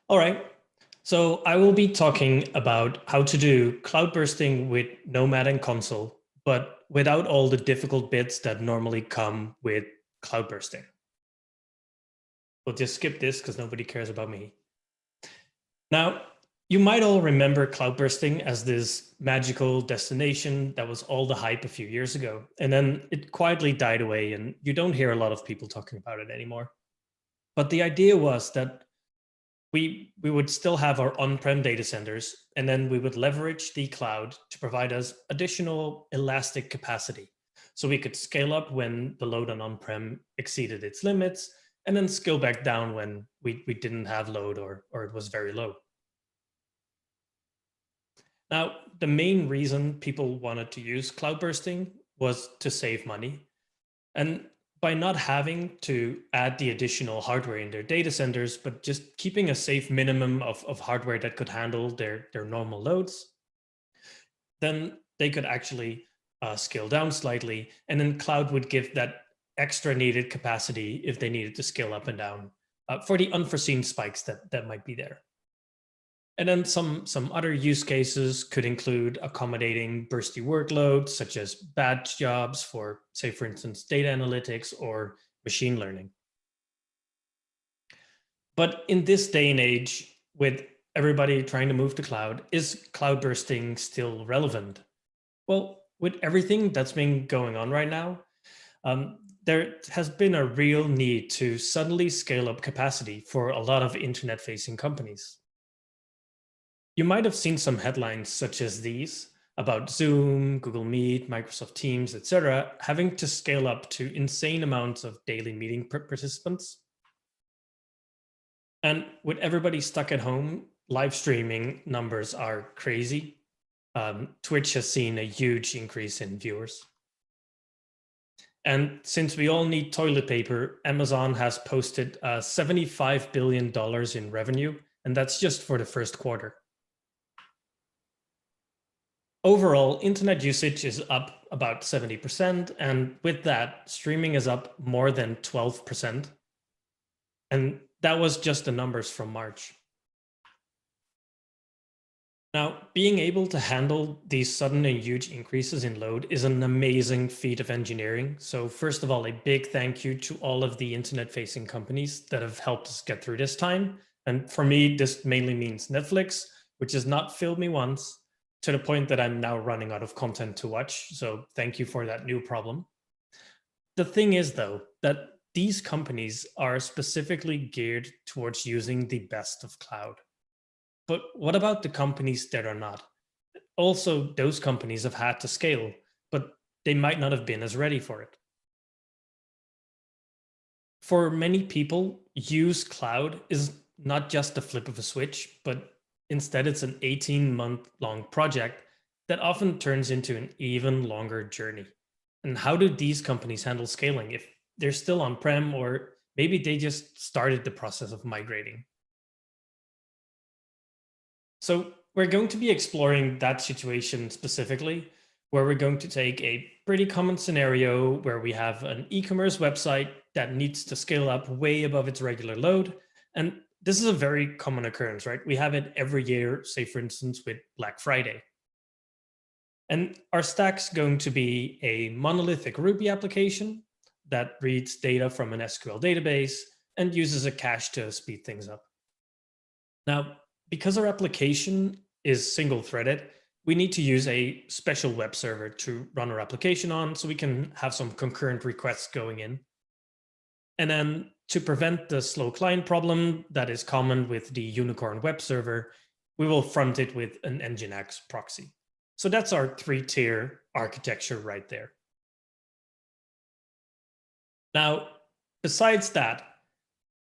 All right. So I will be talking about how to do cloud bursting with Nomad and Consul, but without all the difficult bits that normally come with cloud bursting. We'll just skip this because nobody cares about me. Now, you might all remember cloud bursting as this magical destination that was all the hype a few years ago, and then it quietly died away and you don't hear a lot of people talking about it anymore. But the idea was that we would still have our on-prem data centers, and then we would leverage the cloud to provide us additional elastic capacity. So we could scale up when the load on-prem exceeded its limits, and then scale back down when we didn't have load or it was very low. Now, the main reason people wanted to use cloud bursting was to save money. And by not having to add the additional hardware in their data centers, but just keeping a safe minimum of hardware that could handle their normal loads, then they could actually scale down slightly. And then cloud would give that extra needed capacity if they needed to scale up and down for the unforeseen spikes that might be there. And then some other use cases could include accommodating bursty workloads, such as batch jobs for, say, for instance, data analytics or machine learning. But in this day and age, with everybody trying to move to cloud, is cloud bursting still relevant? Well, with everything that's been going on right now, there has been a real need to suddenly scale up capacity for a lot of internet-facing companies. You might have seen some headlines such as these about Zoom, Google Meet, Microsoft Teams, etc., having to scale up to insane amounts of daily meeting participants. And with everybody stuck at home, live streaming numbers are crazy. Twitch has seen a huge increase in viewers. And since we all need toilet paper, Amazon has posted $75 billion in revenue, and that's just for the first quarter. Overall, internet usage is up about 70%, and with that, streaming is up more than 12%. And that was just the numbers from March. Now, being able to handle these sudden and huge increases in load is an amazing feat of engineering. So first of all, a big thank you to all of the internet-facing companies that have helped us get through this time. And for me, this mainly means Netflix, which has not failed me once, to the point that I'm now running out of content to watch. So thank you for that new problem. The thing is, though, that these companies are specifically geared towards using the best of cloud. But what about the companies that are not? Also, those companies have had to scale, but they might not have been as ready for it. For many people, use cloud is not just the flip of a switch, but instead it's an 18-month-long project that often turns into an even longer journey. And how do these companies handle scaling if they're still on-prem, or maybe they just started the process of migrating? So we're going to be exploring that situation specifically, where we're going to take a pretty common scenario where we have an e-commerce website that needs to scale up way above its regular load. And this is a very common occurrence, right? We have it every year, say, for instance, with Black Friday. And our stack's going to be a monolithic Ruby application that reads data from an SQL database and uses a cache to speed things up. Now, because our application is single-threaded, we need to use a special web server to run our application on so we can have some concurrent requests going in. And then to prevent the slow client problem that is common with the Unicorn web server, we will front it with an Nginx proxy. So that's our 3-tier architecture right there. Now, besides that,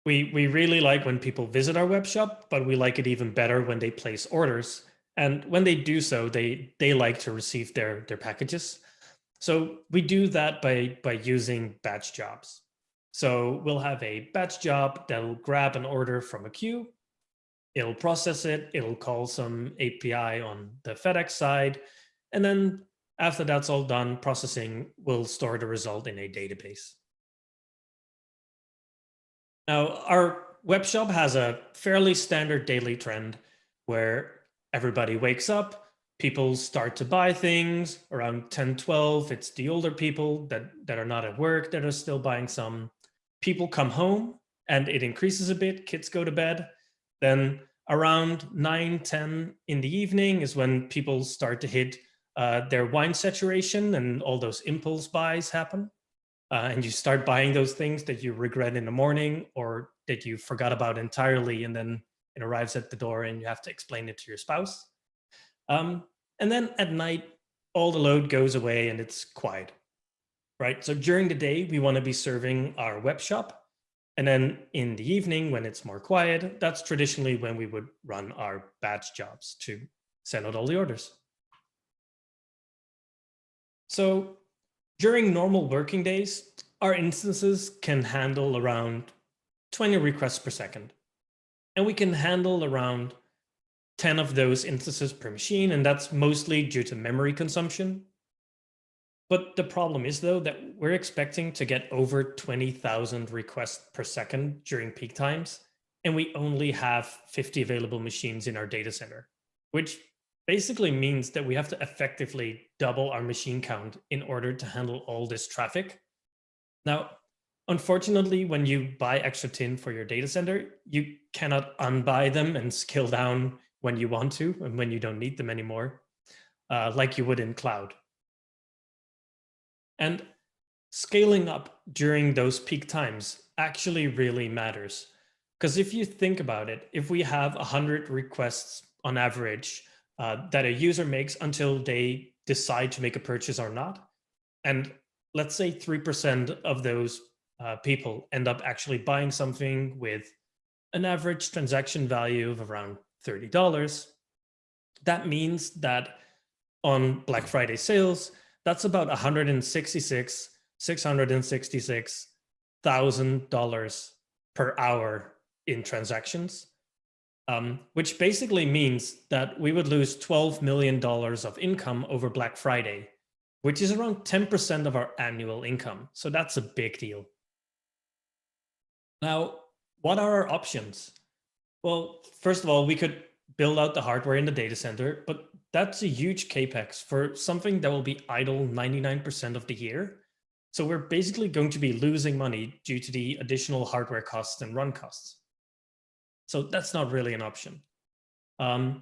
we really like when people visit our web shop, but we like it even better when they place orders. And when they do so, they like to receive their packages. So we do that by using batch jobs. So we'll have a batch job that'll grab an order from a queue. It'll process it. It'll call some API on the FedEx side. And then after that's all done, processing will store the result in a database. Now, our web shop has a fairly standard daily trend where everybody wakes up, people start to buy things around 10, 12. It's the older people that are not at work that are still buying some. People come home and it increases a bit. Kids go to bed. Then around 9, 10 in the evening is when people start to hit their wine saturation and all those impulse buys happen. And you start buying those things that you regret in the morning or that you forgot about entirely, and then it arrives at the door and you have to explain it to your spouse. And then at night, all the load goes away and it's quiet, right? So during the day, we want to be serving our web shop. And then in the evening, when it's more quiet, that's traditionally when we would run our batch jobs to send out all the orders. So during normal working days, our instances can handle around 20 requests per second. And we can handle around 10 of those instances per machine, and that's mostly due to memory consumption. But the problem is, though, that we're expecting to get over 20,000 requests per second during peak times, and we only have 50 available machines in our data center, which basically means that we have to effectively double our machine count in order to handle all this traffic. Now, unfortunately, when you buy extra tin for your data center, you cannot unbuy them and scale down when you want to and when you don't need them anymore, like you would in cloud. And scaling up during those peak times actually really matters. Because if you think about it, if we have 100 requests on average that a user makes until they decide to make a purchase or not, and let's say 3% of those people end up actually buying something with an average transaction value of around $30. That means that on Black Friday sales, that's about $666,000 per hour in transactions, which basically means that we would lose $12 million of income over Black Friday, which is around 10% of our annual income. So that's a big deal. Now, what are our options? Well, first of all, we could build out the hardware in the data center, but that's a huge capex for something that will be idle 99% of the year. So we're basically going to be losing money due to the additional hardware costs and run costs. So that's not really an option.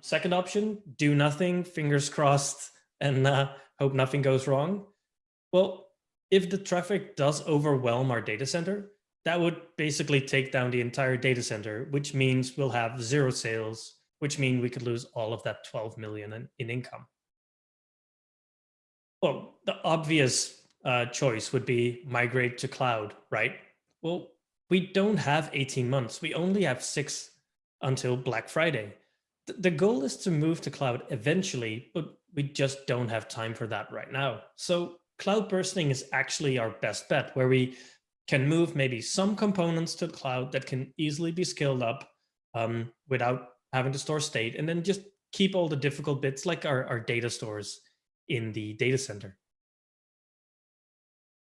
Second option, do nothing, fingers crossed, and hope nothing goes wrong. Well, if the traffic does overwhelm our data center, that would basically take down the entire data center, which means we'll have zero sales, which means we could lose all of that 12 million in income. Well, the obvious choice would be migrate to cloud, right? Well, we don't have 18 months. We only have 6 until Black Friday. The goal is to move to cloud eventually, but we just don't have time for that right now. So cloud bursting is actually our best bet, where we can move maybe some components to the cloud that can easily be scaled up without having to store state, and then just keep all the difficult bits like our data stores in the data center.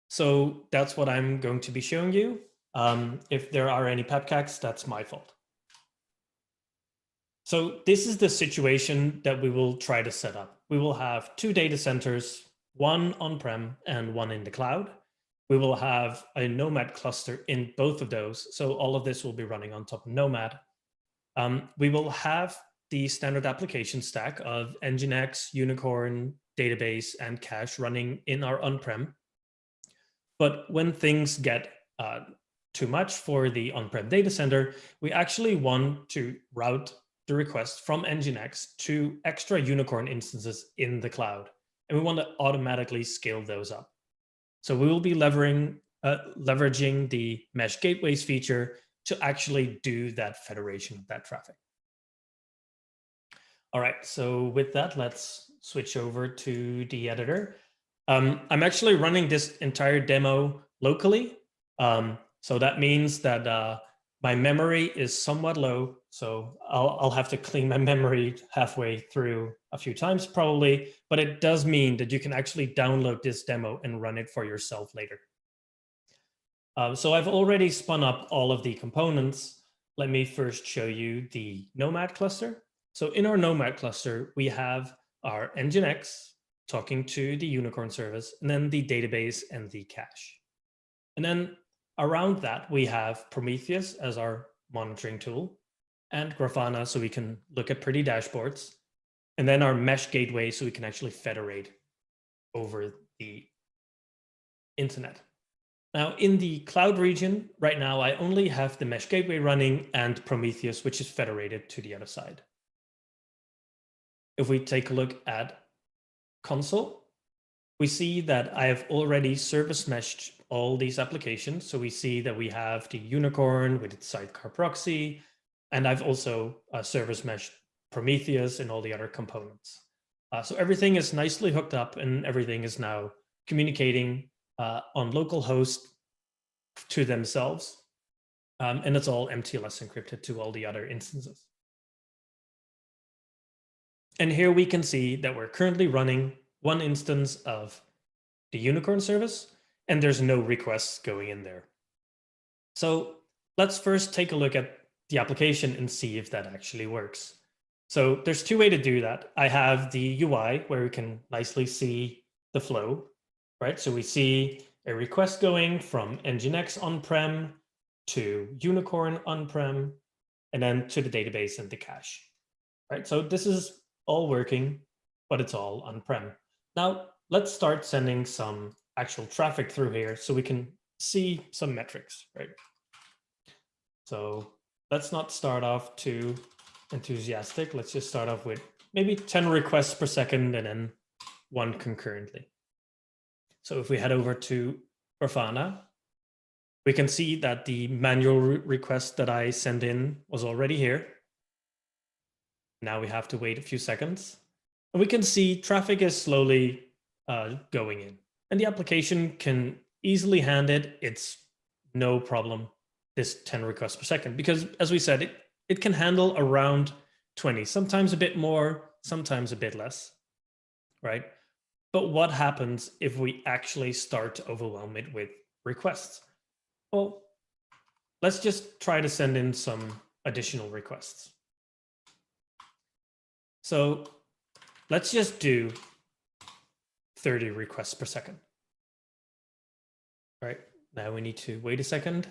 So that's what I'm going to be showing you. If there are any pepcaks, that's my fault. So this is the situation that we will try to set up. We will have 2 data centers, one on-prem and one in the cloud. We will have a Nomad cluster in both of those. So all of this will be running on top of Nomad. We will have the standard application stack of Nginx, Unicorn, database, and cache running in our on-prem. But when things get too much for the on-prem data center, we actually want to route the request from Nginx to extra Unicorn instances in the cloud. And we want to automatically scale those up. So we will be leveraging the mesh gateways feature to actually do that federation of that traffic. All right, so with that, let's switch over to the editor. I'm actually running this entire demo locally. So that means that my memory is somewhat low. So I'll have to clean my memory halfway through a few times probably, but it does mean that you can actually download this demo and run it for yourself later. So I've already spun up all of the components. let me first show you the Nomad cluster. So in our Nomad cluster, we have our Nginx talking to the Unicorn service, and then the database and the cache. And then around that, we have Prometheus as our monitoring tool, and Grafana so we can look at pretty dashboards, and then our mesh gateway so we can actually federate over the internet. Now in the cloud region, right now, I only have the mesh gateway running and Prometheus, which is federated to the other side. If we take a look at console, we see that I have already service meshed all these applications. So we see that we have the Unicorn with its sidecar proxy, and I've also service meshed Prometheus and all the other components. So everything is nicely hooked up and everything is now communicating on localhost to themselves. And it's all MTLS encrypted to all the other instances. And here we can see that we're currently running one instance of the Unicorn service, and there's no requests going in there. So let's first take a look at the application and see if that actually works. So there's two ways to do that. I have the UI where we can nicely see the flow, right? So we see a request going from Nginx on-prem to Unicorn on-prem, and then to the database and the cache, right? So this is all working, but it's all on-prem. Now, let's start sending some actual traffic through here so we can see some metrics, right? So let's not start off too enthusiastic. Let's just start off with maybe 10 requests per second and then one concurrently. So if we head over to Grafana, we can see that the manual request that I sent in was already here. Now we have to wait a few seconds. And we can see traffic is slowly going in. And the application can easily handle it. It's no problem, this 10 requests per second, because as we said, it can handle around 20, sometimes a bit more, sometimes a bit less, right? But what happens if we actually start to overwhelm it with requests? Well, let's just try to send in some additional requests. So let's just do 30 requests per second. All right, now we need to wait a second.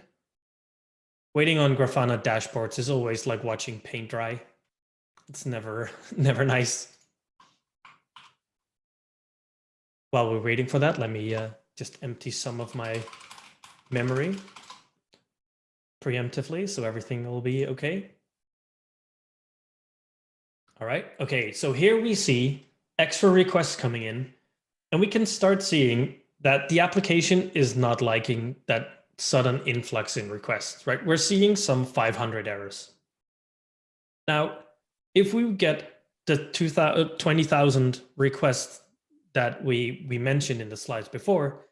Waiting on Grafana dashboards is always like watching paint dry. It's never nice. While we're waiting for that, let me just empty some of my memory preemptively so everything will be okay. All right, okay, so here we see extra requests coming in, and we can start seeing that the application is not liking that sudden influx in requests, right? We're seeing some 500 errors. Now, if we get the 20,000 requests that we mentioned in the slides before,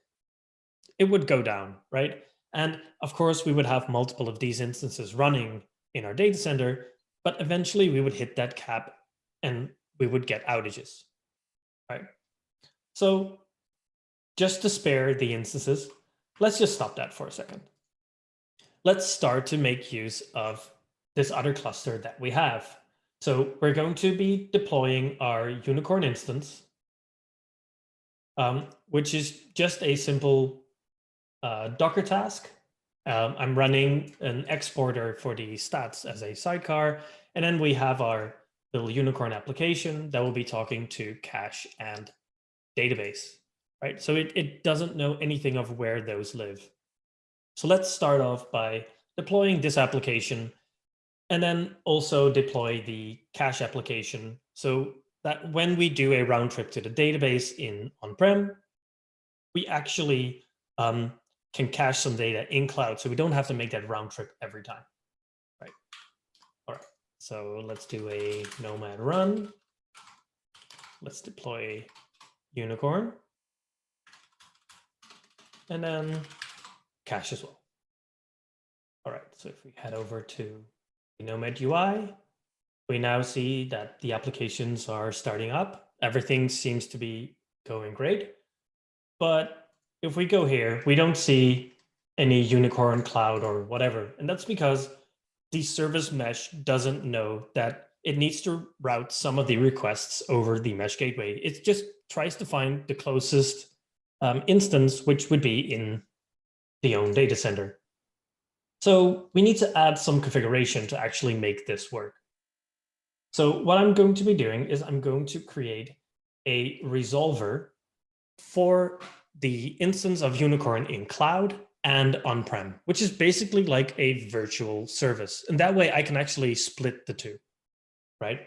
it would go down, right? And of course, we would have multiple of these instances running in our data center, but eventually we would hit that cap and we would get outages, right? So just to spare the instances, let's just stop that for a second. Let's start to make use of this other cluster that we have. So we're going to be deploying our Unicorn instance, which is just a simple Docker task. I'm running an exporter for the stats as a sidecar, and then we have our little Unicorn application that will be talking to cache and database, right? So it doesn't know anything of where those live. So let's start off by deploying this application and then also deploy the cache application so that when we do a round trip to the database in on-prem, we actually can cache some data in cloud, so we don't have to make that round trip every time, right? All right, so let's do a Nomad run. Let's deploy Unicorn, and then cache as well. All right, so if we head over to the Nomad UI, we now see that the applications are starting up. Everything seems to be going great. But if we go here, we don't see any Unicorn cloud or whatever. And that's because the service mesh doesn't know that it needs to route some of the requests over the mesh gateway. It just tries to find the closest instance, which would be in the own data center. So we need to add some configuration to actually make this work. So what I'm going to be doing is I'm going to create a resolver for the instance of Unicorn in cloud and on-prem, which is basically like a virtual service. And that way I can actually split the two, right?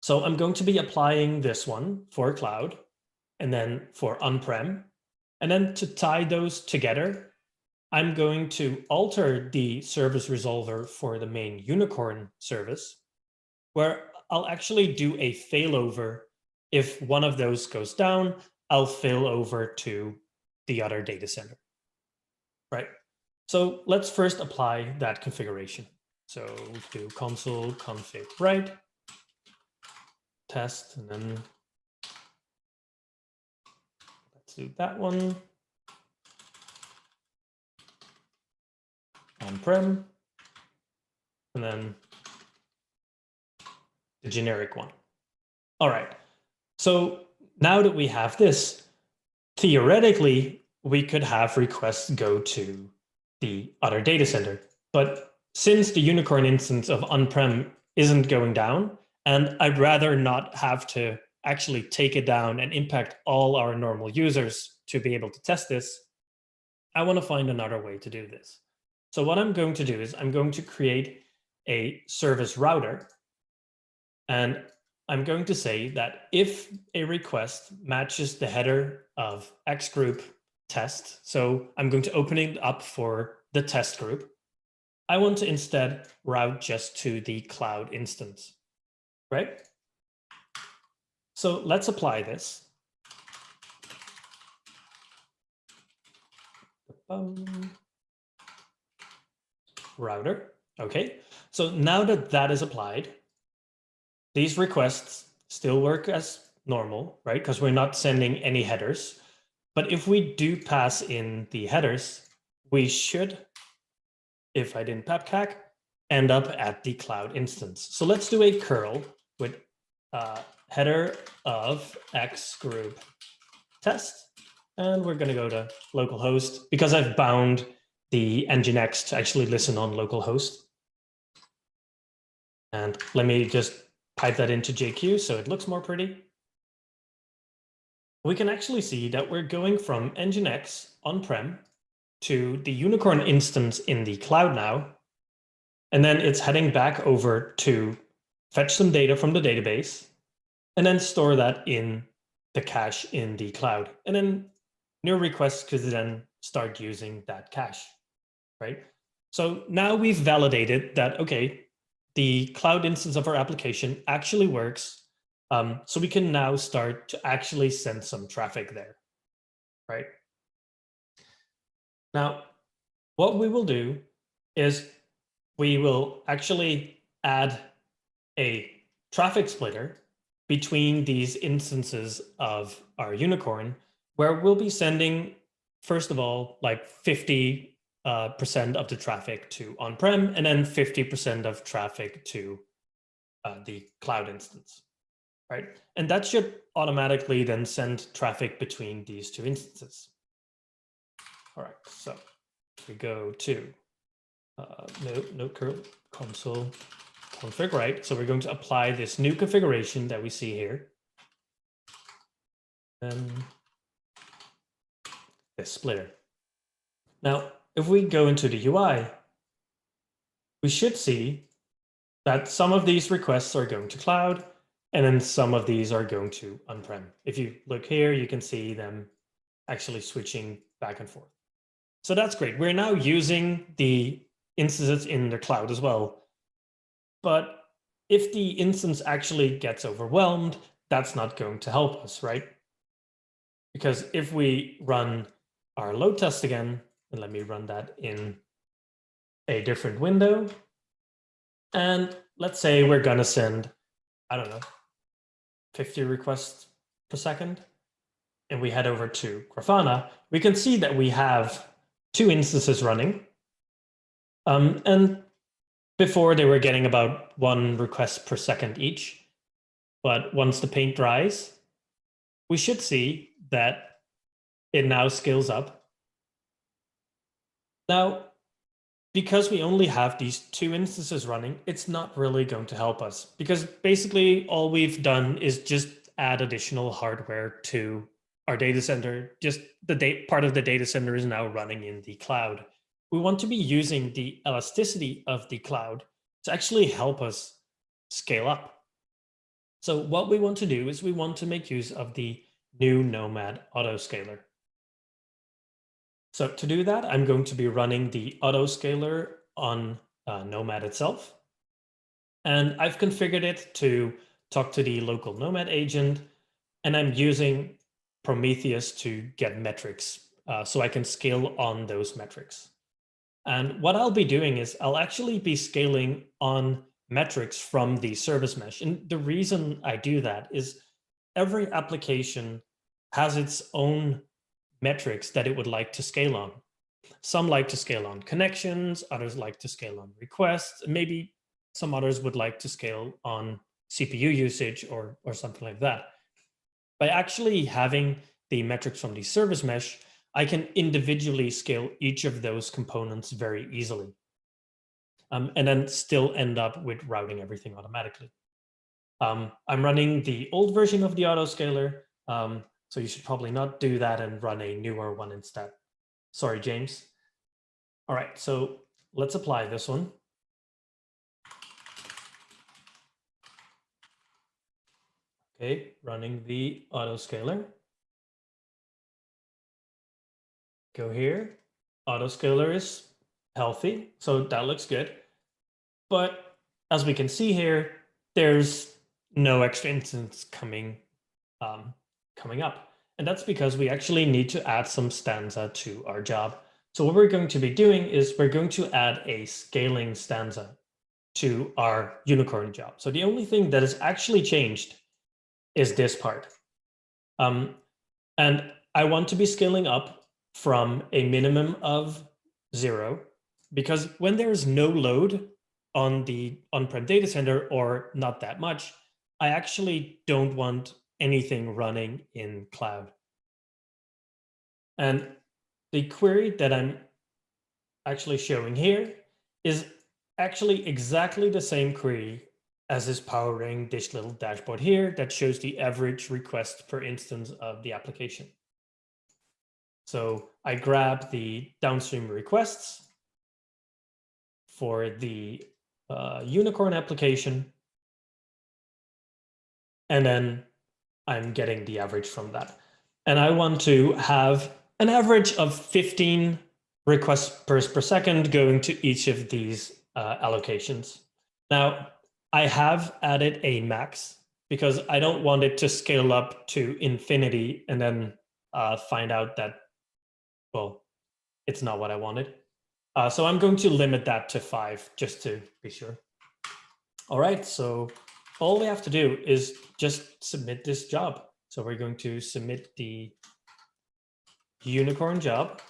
So I'm going to be applying this one for cloud and then for on-prem. And then to tie those together, I'm going to alter the service resolver for the main Unicorn service, where I'll actually do a failover. If one of those goes down, I'll fail over to the other data center, right? So let's first apply that configuration. So do console config write, test, and then let's do that one. On-prem, and then the generic one. All right, so now that we have this, theoretically, we could have requests go to the other data center. But since the Unicorn instance of on-prem isn't going down, and I'd rather not have to actually take it down and impact all our normal users to be able to test this, I want to find another way to do this. So what I'm going to do is I'm going to create a service router, and I'm going to say that if a request matches the header of X group test, so I'm going to open it up for the test group, I want to instead route just to the cloud instance, right? So let's apply this. Router, okay. So now that that is applied, these requests still work as normal, right? Because we're not sending any headers. But if we do pass in the headers, we should, if I didn't papcac, end up at the cloud instance. So let's do a curl with header of X group test. And we're going to go to localhost because I've bound the Nginx to actually listen on localhost. And let me just pipe that into JQ so it looks more pretty. We can actually see that we're going from Nginx on-prem to the Unicorn instance in the cloud now. And then it's heading back over to fetch some data from the database and then store that in the cache in the cloud. And then new requests could then start using that cache, right? So now we've validated that, okay, the cloud instance of our application actually works. So we can now start to actually send some traffic there, right? Now, what we will do is we will actually add a traffic splitter between these instances of our Unicorn, where we'll be sending, first of all, like 50% of the traffic to on-prem, and then 50% of traffic to the cloud instance, right? And that should automatically then send traffic between these two instances. All right, so we go to no curl console config write. So we're going to apply this new configuration that we see here. And this splitter. Now, if we go into the UI, we should see that some of these requests are going to cloud, and then some of these are going to on-prem. If you look here, you can see them actually switching back and forth. So that's great. We're now using the instances in the cloud as well. But if the instance actually gets overwhelmed, that's not going to help us, right? Because if we run our load test again, and let me run that in a different window, and let's say we're going to send, I don't know, 50 requests per second, and we head over to Grafana, we can see that we have two instances running. And Before they were getting about 1 request per second each. But once the paint dries, we should see that it now scales up. Now, because we only have these 2 instances running, it's not really going to help us, because basically all we've done is just add additional hardware to our data center. Just the part of the data center is now running in the cloud. We want to be using the elasticity of the cloud to actually help us scale up. So what we want to do is we want to make use of the new Nomad autoscaler. So to do that, I'm going to be running the autoscaler on Nomad itself. And I've configured it to talk to the local Nomad agent. And I'm using Prometheus to get metrics so I can scale on those metrics. And what I'll be doing is I'll actually be scaling on metrics from the service mesh. And the reason I do that is every application has its own metrics that it would like to scale on. Some like to scale on connections, others like to scale on requests, maybe some others would like to scale on CPU usage or something like that. By actually having the metrics from the service mesh, I can individually scale each of those components very easily. And then still end up with routing everything automatically. I'm running the old version of the autoscaler, so you should probably not do that and run a newer one instead. Sorry, James. All right, so let's apply this one. Okay, running the autoscaler. Go here. Autoscaler is healthy, so that looks good. But as we can see here, there's no extra instance coming up. And that's because we actually need to add some stanza to our job. So what we're going to be doing is we're going to add a scaling stanza to our unicorn job. So the only thing that is actually changed is this part. And I want to be scaling up from a minimum of 0, because when there is no load on the on-prem data center, or not that much, I actually don't want anything running in cloud. And the query that I'm actually showing here is actually exactly the same query as is powering this little dashboard here that shows the average request per instance of the application. So I grab the downstream requests for the unicorn application, and then I'm getting the average from that. And I want to have an average of 15 requests per second going to each of these allocations. Now, I have added a max because I don't want it to scale up to infinity and then find out that, well, it's not what I wanted. So I'm going to limit that to 5 just to be sure. All right, so all we have to do is just submit this job. So we're going to submit the unicorn job.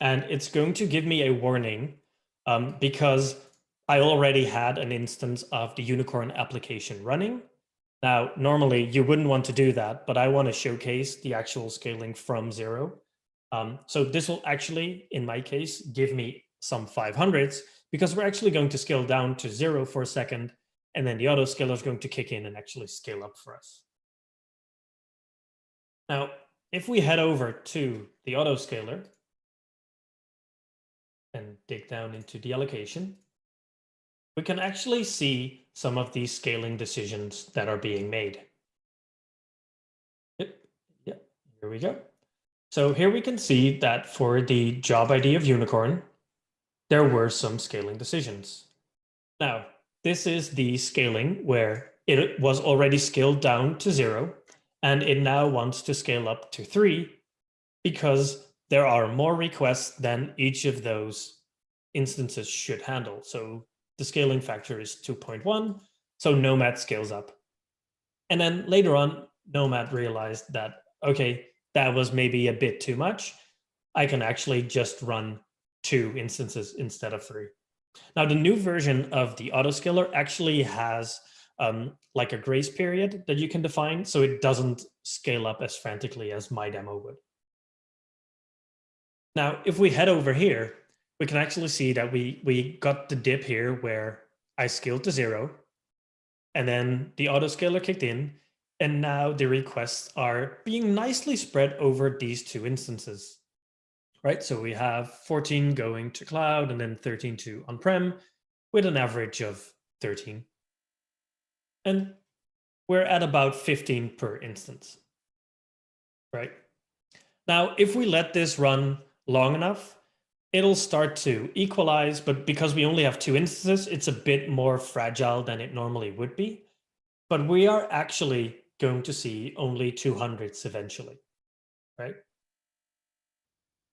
And it's going to give me a warning because I already had an instance of the unicorn application running. Now, normally you wouldn't want to do that, but I want to showcase the actual scaling from 0. So this will actually, in my case, give me some 500s because we're actually going to scale down to 0 for a second, and then the autoscaler is going to kick in and actually scale up for us. Now, if we head over to the autoscaler and dig down into the allocation, we can actually see some of these scaling decisions that are being made. Yep, here we go. So here we can see that for the job ID of unicorn, there were some scaling decisions. Now, this is the scaling where it was already scaled down to 0, and it now wants to scale up to 3 because there are more requests than each of those instances should handle. So the scaling factor is 2.1, so Nomad scales up. And then later on, Nomad realized that, okay, that was maybe a bit too much. I can actually just run 2 instances instead of 3. Now, the new version of the autoscaler actually has like a grace period that you can define, so it doesn't scale up as frantically as my demo would. Now, if we head over here, we can actually see that we got the dip here where I scaled to 0, and then the autoscaler kicked in, and now the requests are being nicely spread over these 2 instances, right? So we have 14 going to cloud and then 13 to on-prem with an average of 13. And we're at about 15 per instance, right? Now, if we let this run long enough, it'll start to equalize, but because we only have 2 instances, it's a bit more fragile than it normally would be. But we are actually going to see only 200s eventually, right?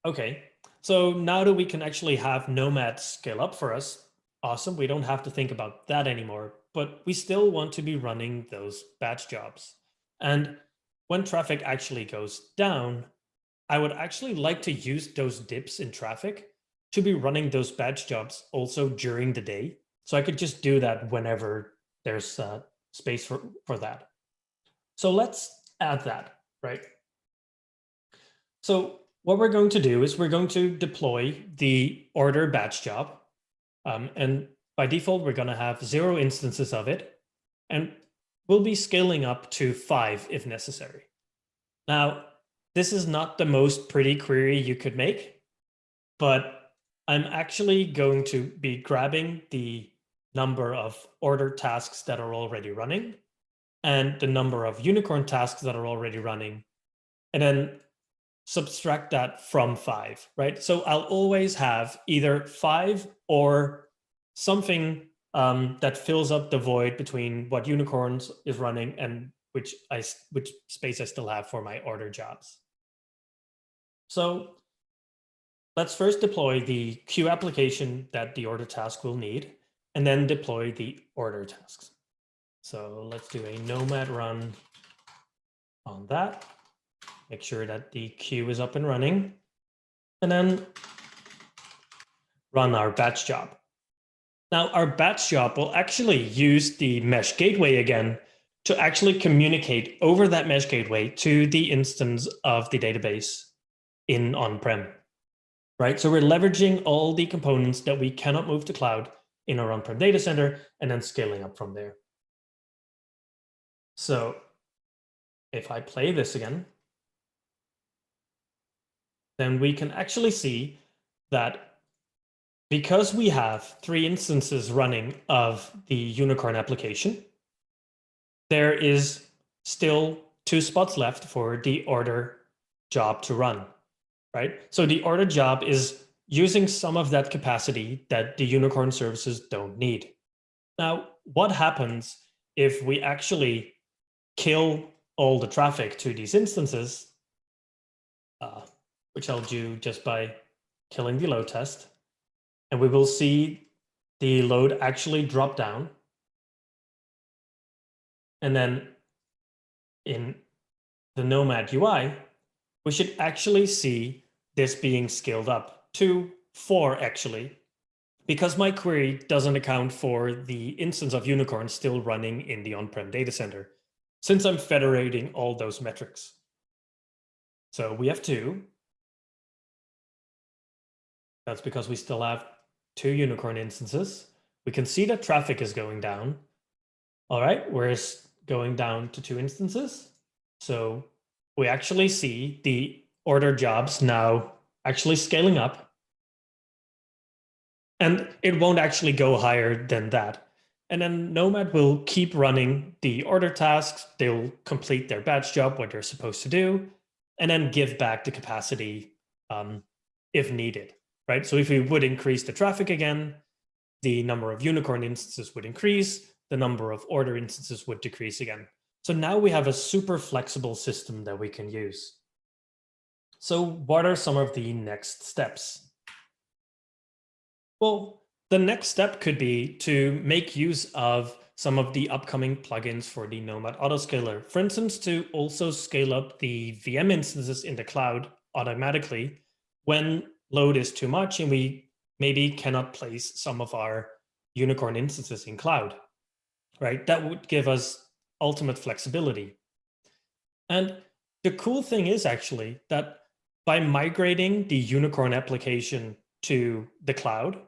Okay, so now that we can actually have Nomad scale up for us, awesome, we don't have to think about that anymore, but we still want to be running those batch jobs. And when traffic actually goes down, I would actually like to use those dips in traffic to be running those batch jobs also during the day. So I could just do that whenever there's space for that. So let's add that, right? So what we're going to do is we're going to deploy the order batch job. And by default, we're going to have 0 instances of it. And we'll be scaling up to 5 if necessary. Now, this is not the most pretty query you could make, but I'm actually going to be grabbing the number of order tasks that are already running and the number of unicorn tasks that are already running, and then subtract that from 5, right? So I'll always have either 5 or something that fills up the void between what unicorns is running and which space I still have for my order jobs. So let's first deploy the queue application that the order task will need, and then deploy the order tasks. So let's do a Nomad run on that. Make sure that the queue is up and running, and then run our batch job. Now, our batch job will actually use the mesh gateway again to actually communicate over that mesh gateway to the instance of the database in on-prem, right? So we're leveraging all the components that we cannot move to cloud in our on-prem data center and then scaling up from there. So if I play this again, then we can actually see that because we have 3 instances running of the unicorn application, there is still 2 spots left for the order job to run, right? So the order job is using some of that capacity that the unicorn services don't need. Now, what happens if we actually kill all the traffic to these instances, which I'll do just by killing the load test, and we will see the load actually drop down. And then in the Nomad UI, we should actually see this being scaled up to 4 actually, because my query doesn't account for the instance of unicorn still running in the on-prem data center, since I'm federating all those metrics. So we have 2. That's because we still have 2 unicorn instances. We can see that traffic is going down. All right, we're going down to 2 instances. So we actually see the order jobs now actually scaling up. And it won't actually go higher than that. And then Nomad will keep running the order tasks. They'll complete their batch job, what they're supposed to do, and then give back the capacity if needed, right? So if we would increase the traffic again, the number of unicorn instances would increase, the number of order instances would decrease again. So now we have a super flexible system that we can use. So what are some of the next steps? Well, the next step could be to make use of some of the upcoming plugins for the Nomad Autoscaler. For instance, to also scale up the VM instances in the cloud automatically when load is too much and we maybe cannot place some of our unicorn instances in cloud, right? That would give us ultimate flexibility. And the cool thing is actually that by migrating the unicorn application to the cloud,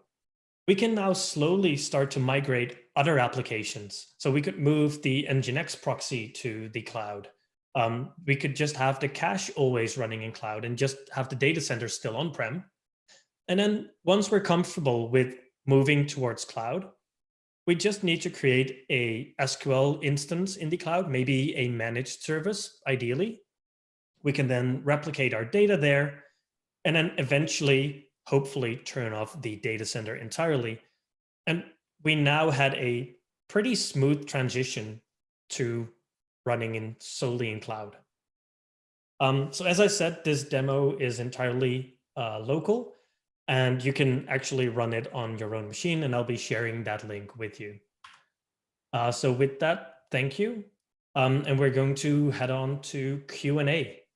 we can now slowly start to migrate other applications. So we could move the Nginx proxy to the cloud. We could just have the cache always running in cloud and just have the data center still on-prem. And then once we're comfortable with moving towards cloud, we just need to create a SQL instance in the cloud, maybe a managed service, ideally. We can then replicate our data there, and then eventually, hopefully, turn off the data center entirely. And we now had a pretty smooth transition to running solely in cloud. So as I said, this demo is entirely local, and you can actually run it on your own machine, and I'll be sharing that link with you. So with that, thank you. And we're going to head on to Q&A.